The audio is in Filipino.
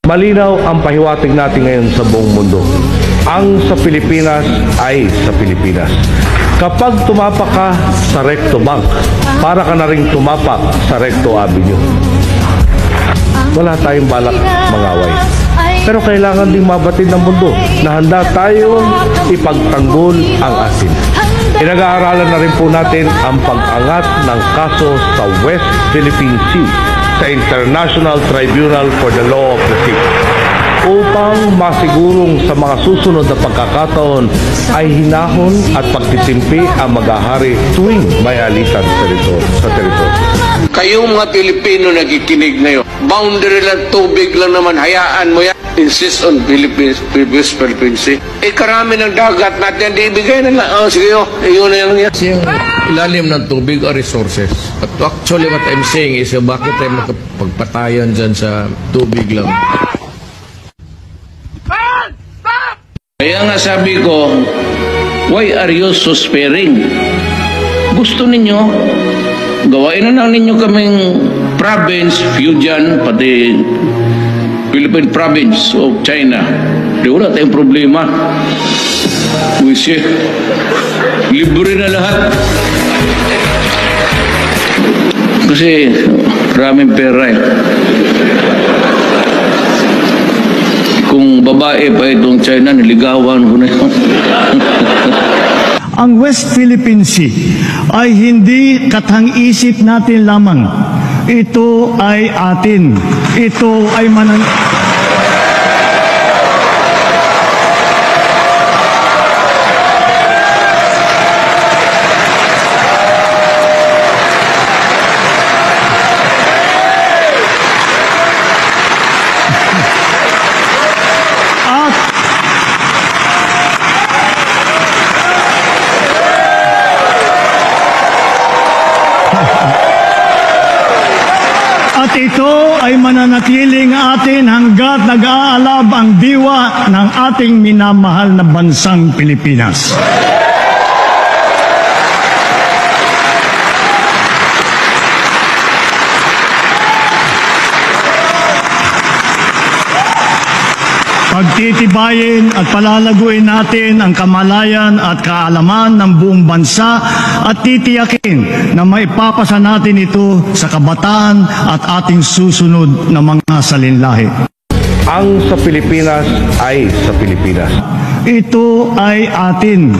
Malinaw ang pahiwatig natin ngayon sa buong mundo. Ang sa Pilipinas ay sa Pilipinas. Kapag tumapak ka sa Recto Bank, para ka na rin tumapak sa Recto Avenue. Wala tayong balak mangaway. Pero kailangan ding mabatid ng mundo na handa tayong ipagtanggol ang atin. Pinag-aaralan na rin po natin ang pag-angat ng kaso sa West Philippine Sea sa International Tribunal for the Law of the Sea upang masigurong sa mga susunod na pagkakataon ay hinahon at pagtitimpi ang mag-ahari tuwing may alitan sa teritoryo. Kayong mga Pilipino nakikinig ngayon, boundary lang, tubig lang naman, hayaan mo yan. Insist on Philippines, West Philippine Sea. Karami ng dagat natin, di ibigay na lang. Sige, yun na yan. Yung ilalim ng tubig o resources. But actually what I'm saying is bakit tayo makapagpatayan dyan sa tubig lang. Kaya nga sabi ko, why are you so sparing? Gusto ninyo, gawain na lang ninyo kaming province, Fujian, pati Philippine province of China. Di wala tayong problema. Libre na lahat. Kasi maraming pera eh. Kung babae pa itong China, niligawan ko na yun. Ang West Philippine Sea ay hindi katang-isip natin lamang. Ito ay atin. Ito ay At ito ay mananatiling atin hanggat nag-aalab ang diwa ng ating minamahal na bansang Pilipinas. Pagtitibayin at palalaguin natin ang kamalayan at kaalaman ng buong bansa at titiyakin na maipapasa natin ito sa kabataan at ating susunod na mga salinlahi. Ang sa Pilipinas ay sa Pilipinas. Ito ay atin.